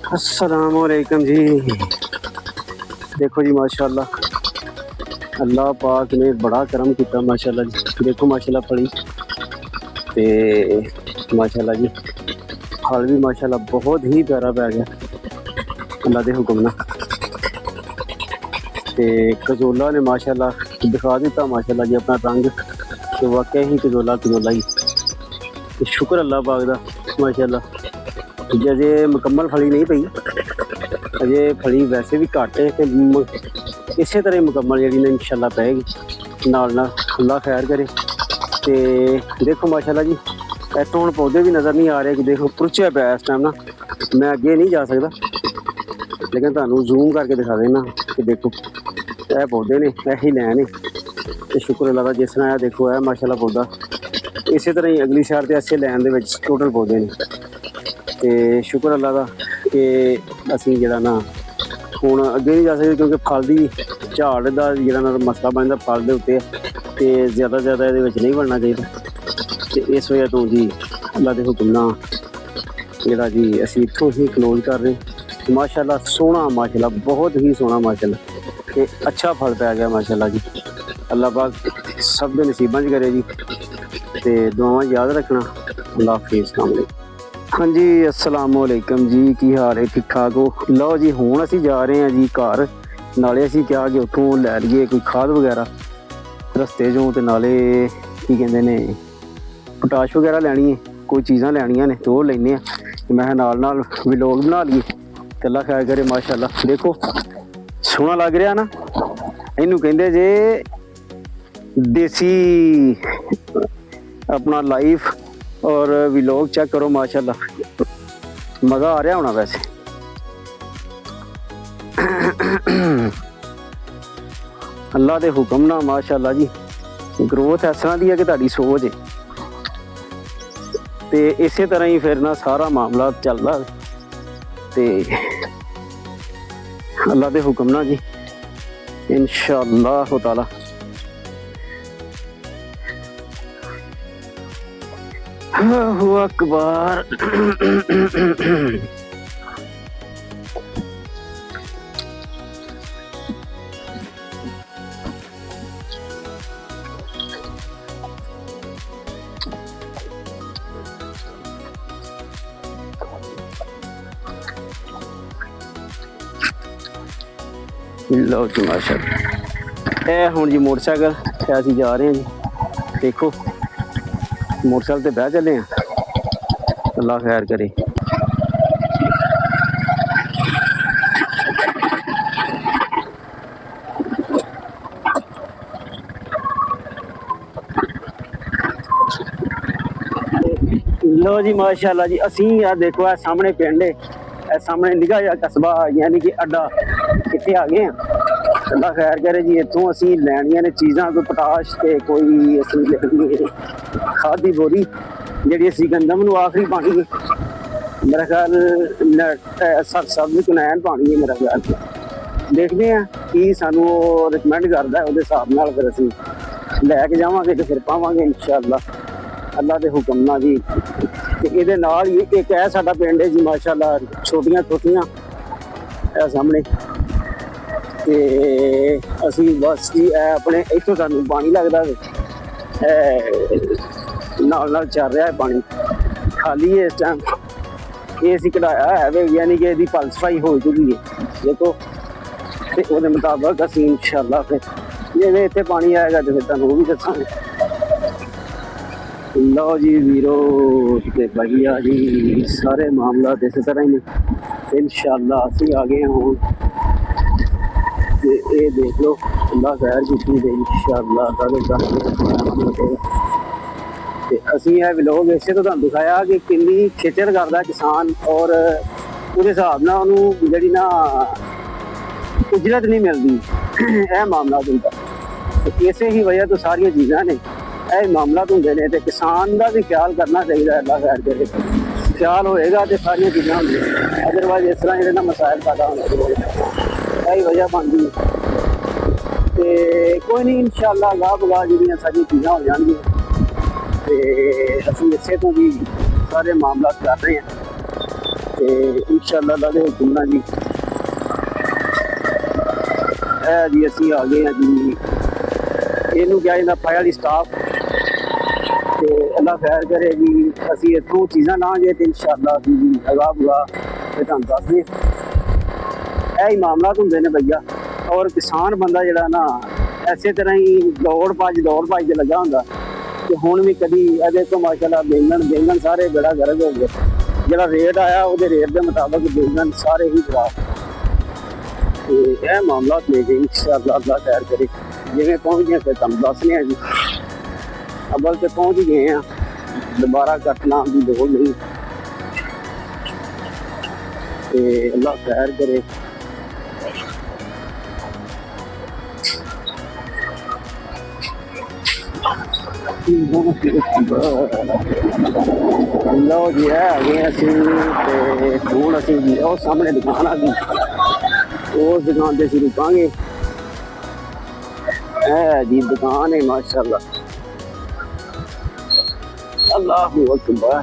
अस्सलामुअलैकुम जी। देखो जी माशाल्लाह अल्लाह पाक ने बड़ा करम किया माशाल्लाह जी। देखो माशाल्लाह फली ते माशाल्लाह जी फल भी माशाल्लाह बहुत ही प्यारा पै गया अल्लाह के हुक्म नाल। ते कजोला ने माशाल्लाह दिखा दिता माशाल्लाह जी अपना रंग तो वाकई ही कजोला ही। ते शुक्र अल्लाह पाक दा माशाल्लाह अजे मुकम्मल फली नहीं पई, अजे फली वैसे भी घट है तो इस तरह मुकम्मल जी ने इंशाल्लाह पैगी नाल अल्लाह खैर करे। तो देखो माशाल्लाह जी इतों हम पौधे भी नज़र नहीं आ रहे कि देखो पुरचिया पाया इस टाइम ना, मैं अगे नहीं जा सकता लेकिन तुहानू जूम करके दिखा देना कि देखो यह पौधे ने यही लैन है। तो शुक्र अल्लाह जिस तरह देखो है माशाल्लाह पौधा इस तरह ही अगली साइड से इसे लैन के टोटल पौधे ने। तो शुक्र अल्लाह का कि असी जरा ना हुण अगे नहीं जा सकते क्योंकि फल की झाड़ का जरा ना मसला बनता फल के उत्ते तो ज़्यादा ये नहीं बनना चाहिए। तो इस वजह तो जी अल्लाह के हुक्म नाल जरा जी असी इत्थों ही क्लोज कर रहे। माशाल्लाह सोहना माशाल्लाह बहुत ही सोहना माशाल्लाह ते अच्छा फल पै गया माशाल्लाह जी। अल्लाह पाक सब दे नसीबां च करे जी। तो दुआवां याद रखना। अल्लाह हाफिज़। हाँ जी अस्सलामुअलैकुम जी, की हाल है? ठीक ठाक हो? लो जी हुण असी जा रहे हैं जी घर, नाले असी क्या कि उत्थों लै लईए कोई खाद वगैरह रस्ते चों ते नाले की कहंदे ने पोटाश वगैरह लैनी है, कोई चीज़ां लैनियां ने तो वो लैने आ। मैं नाल नाल व्लॉग बना लिए ते अल्लाह खैर करे माशाल्लाह। देखो सोहना लग रहा ना, इनू कहंदे जे देसी अपना लाइफ और व्लॉग चेक करो माशाल्लाह मज़ा आ रहा होना वैसे। अल्लाह के हुक्म ना माशाल्लाह जी ग्रोथ इस तरह की है कि तुहाडी सोच है तो इस तरह ही फिर ना सारा मामला चलता। तो अल्लाह के हुक्म ना जी इंशाअल्लाह ताला अल्लाहु अकबर। लो जी माशाल्लाह ए हुण जी मोटरसाइकिल असीं जा रहे हैं जी। देखो मोटरसाइकिल ते बह चले हैं, अल्लाह खैर करे। लो जी माशाल्लाह जी असी यार देखो है सामने पिंड है, सामने निगाह जा कस्बा यानी कि अड्डा इत्थे आ गए हैं। अल्लाह खैर करे जी। इतों असी लैनियां ने चीज़ां कोई पोटाश ते कोई असी लैनी खाद की बोरी जी असी गंदम नूं आखिरी पानी है मेरा ख्याल सब कनैन पानी है मेरा ख्याल। देखते हैं कि सानू रिकमेंड करता है उहदे हिसाब नाल फिर असी लैके जावांगे तो फिर पावांगे इंशाअल्लाह अल्लाह के हुक्म नाल जी। ते इहदे नाल ही एक है साडा पिंड है जी माशाल्लाह छोटियां छोटियां सामने ते असी बस जी अपने इत्थों सानू पानी लगता नाल नाल चल रहा है पानी खाली है इस टाइम ये असी कढ़ाया है यानी कि इसकी पल सफाई हो चुकी है। देखो तो वो मुताबिक असी इंशाअल्लाह फिर जे इतने पानी आएगा तो फिर तुहानू भी दसांगे। लो जी वीरो ते भैया जी सारे मामला इस तरह ही ने इंशाअल्लाह असी आ गए हूँ। ये देख लो अल्लाह खैर की इंशाअल्लाह असी यह व्लॉग इसे तो तुहानू दिखाया कि कितनी खेचल करता किसान और उस हिसाब नाल उहनूं जिहड़ी ना उजरत नहीं मिलती यह मामला होंदा। तो इसे ही वजह तो सारिया चीज़ां ने यह मामला होंदे ने ते किसान का भी ख्याल करना चाहिए। अल्लाह खैर करे ख्याल होएगा तो सारिया चीज़ां होंदियां, अदरवाइज इस तरह जिहड़े ना मसाइल पैदा होंदे यही वजह बनती है। तो कोई नहीं इंशाअल्लाह अल्लाह बगा जी सारी चीज़ां हो जाएंगी तो असी इसे तो भी सारे मामला कर रहे हैं। ਤੇ ਇਨਸ਼ਾਅੱਲਾ ਅੱਲਾ ਦੇ ਹੁਕਮ ਨਾਲ ਜੀ ਇਹ ਜੀ ਅਸੀਂ ਆ ਗਏ ਹਾਂ ਜੀ, ਇਹਨੂੰ ਕਿਹਾ ਜਾਂਦਾ ਫਾਇਰ ਵਾਲੀ ਸਟਾਫ। ਤੇ ਅੱਲਾ ਖੈਰ ਕਰੇ ਜੀ, ਅਸੀਂ ਇੱਥੋਂ ਚੀਜ਼ਾਂ ਲਾਂਗੇ ਤੇ ਇਨਸ਼ਾਅੱਲਾ ਜੀ ਅਗਾਹ ਬੁਗਾ ਤੇ ਤੁਹਾਨੂੰ ਦੱਸਦੇ ਇਹ ਹੀ ਮਾਮਲਾਤ ਹੁੰਦੇ ਨੇ ਭਈਆ। ਔਰ ਕਿਸਾਨ ਬੰਦਾ ਜਿਹੜਾ ਨਾ ਇਸੇ ਤਰ੍ਹਾਂ ਹੀ ਦੌੜ ਭੱਜ ਤੇ ਲੱਗਾ ਹੁੰਦਾ। ਤੇ ਹੁਣ ਵੀ ਕਦੀ ਇਹਦੇ ਤੋਂ ਮਾਸ਼ਾਅੱਲਾ ਬੈਂਗਣ ਸਾਰੇ ਬੜਾ ਗਰਜ ਹੋ ਗਏ। ਜਿਹੜਾ ਰੇਟ ਆਇਆ ਉਹਦੇ ਰੇਟ ਦੇ ਮੁਤਾਬਕ ਬੈਂਗਣ ਸਾਰੇ ਹੀ ਖਰਾਬ। ਤੇ ਇਹ ਮਾਮਲਾ ਲੈ ਕੇ ਇਨਸ਼ਾਅੱਲਾ ਅੱਲਾ ਖੈਰ ਕਰੇ ਜਿਵੇਂ ਪਹੁੰਚ ਗਏ ਫਿਰ ਤੁਹਾਨੂੰ ਦੱਸਦੇ ਹਾਂ ਜੀ। ਅਬਲ ਤੇ ਪਹੁੰਚ ਗਏ ਆ, ਦੁਬਾਰਾ ਕੱਟਣਾ ਦੀ ਲੋੜ ਨਹੀਂ। ਤੇ ਅੱਲਾ ਖੈਰ ਕਰੇ। ਲਓ ਜੀ ਆ ਗਏ ਅਸੀਂ ਤੇ ਹੁਣ ਅਸੀਂ ਜੀ ਉਹ ਸਾਹਮਣੇ ਦੁਕਾਨ ਆ ਗਈ, ਉਸ ਦੁਕਾਨ ਤੇ ਅਸੀਂ ਰੁਕਾਂਗੇ। ਇਹ ਜੀ ਦੁਕਾਨ ਹੈ ਮਾਸ਼ਾਅੱਲਾ, ਅੱਲਾਹੁ ਅਕਬਰ।